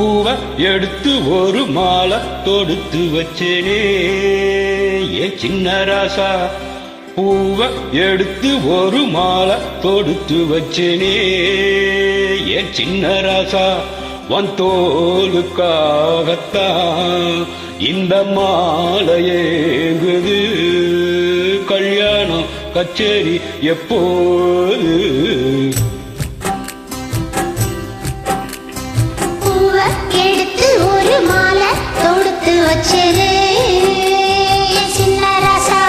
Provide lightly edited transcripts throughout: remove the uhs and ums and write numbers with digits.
பூவை எடுத்து ஒரு மாலை தொடுத்து வச்சேனே ஏன் சின்ன ராசா. பூவை எடுத்து ஒரு மாலை தொடுத்து வச்சேனே ஏன் சின்ன ராசா. வன் தோலுக்காகத்தான் இந்த மாலை ஏங்குது. கல்யாணம் கச்சேரி எப்போது? பூவை எடுத்து ஒரு மாலை தொடுத்து வச்சேனே சின்ன ராசா.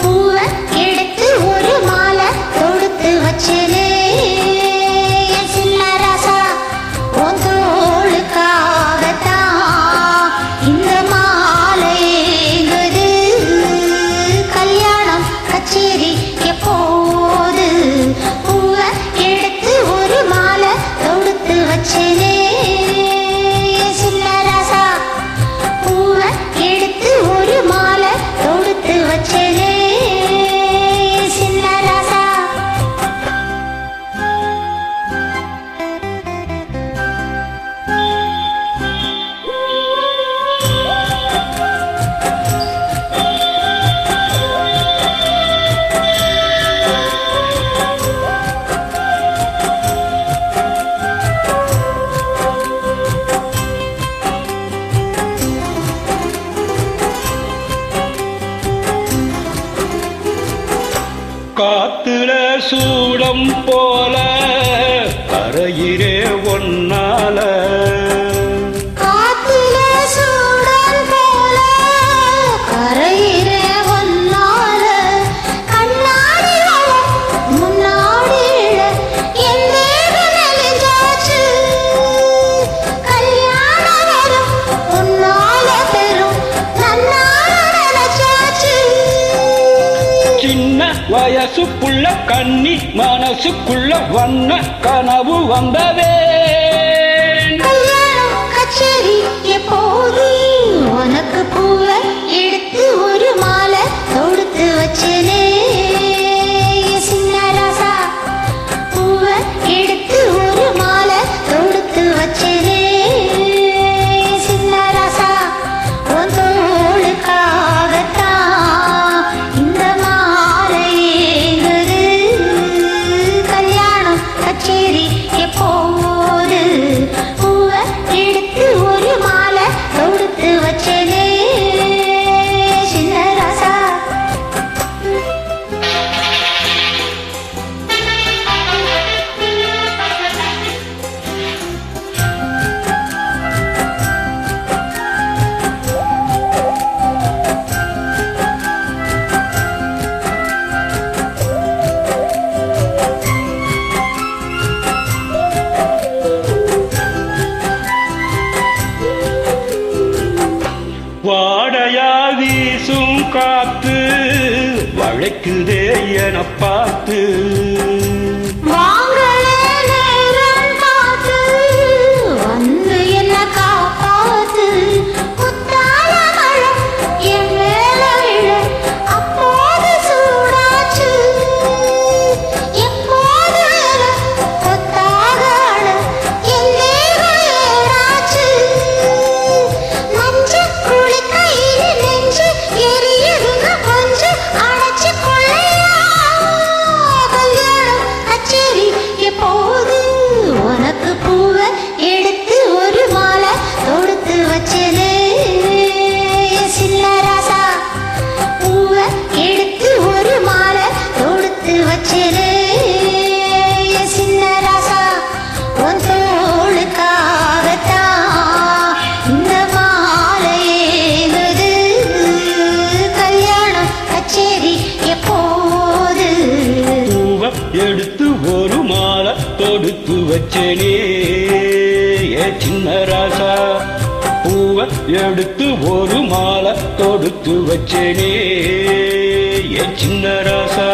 பூவை எடுத்து ஒரு மாலை தொடுத்து வச்சேனே சின்ன ராசா. உன் தோளுக்காகத்தான் இந்த மாலை ஏங்குது. கல்யாணம் கச்சேரி எப்போது? பூவை எடுத்து ஒரு மாலை தொடுத்து வச்சேனே சின்ன ராசா. பூவை எடுத்து ஒரு மாலை தொடுத்து வச்சேனே சின்ன ராசா. காத்துல சூடம் போல கரையிலே ஒன்னால. காத்துல சூடம் போல கரையிலே ஒன்னால. கண்ணாடி முன்னாடி என் தேவன் நெளிஞ்சாச்சு. கல்யாணம் வரும் உன்னால பெரும் நன்னால நினைச்சாச்சு. சின்ன வயசுக்குள்ள கன்னி மனசுக்குள்ள வண்ண கனவு வந்ததே. கல்யாணம் கச்சேரி எப்போது? உனக்கு பூவை எடுத்து ஒரு மாலை தொடுத்து வச்சேனே சின்ன ராசா. பூவை எடுத்து ஒரு மாலை தொடுத்து வச்சேனே சின்ன ராசா. உன் தோளுக்காகத்தான் இந்த மாலை ஏங்குது. கல்யாணம் கச்சேரி எப்போது? பூவை எடுத்து ஒரு மாலை தொடுத்து வச்சேனே சின்ன ராசா. வாடையா வீசும் காத்து வளைக்குதே என பார்த்து. வாங்களே நேரம் பார்த்து வந்து என்ன காப்பாத்து. குத்தால மழை என் மேல விழ அப்போது சூடாச்சு. எப்போது என கொத்தாக அழ என் தேகம் ஏறாச்சு. நஞ்சு குளிக்கையில் நெஞ்சு எரியுதுங்க கொஞ்சம் அணைச்சு கொள்ளையா. கல்யாணம் கச்சேரி எப்போது? உனக்கு பூவை எடுத்து ஒரு மாலை தொடுத்து வச்சேனே சின்ன ராசா. பூவை எடுத்து ஒரு மாலை தொடுத்து வச்சேனே சின்ன ராசா. உன் தோளுக்காகத்தான் இந்த மாலை ஏங்குது. கல்யாணம் கச்சேரி எப்போது? பூவை எடுத்து ஒரு மாலை தொடுத்து வச்சேனே ஏன் சின்ன ராசா. பூவை எடுத்து ஒரு மாலை தொடுத்து வச்சேனே ஏன் சின்ன ராசா.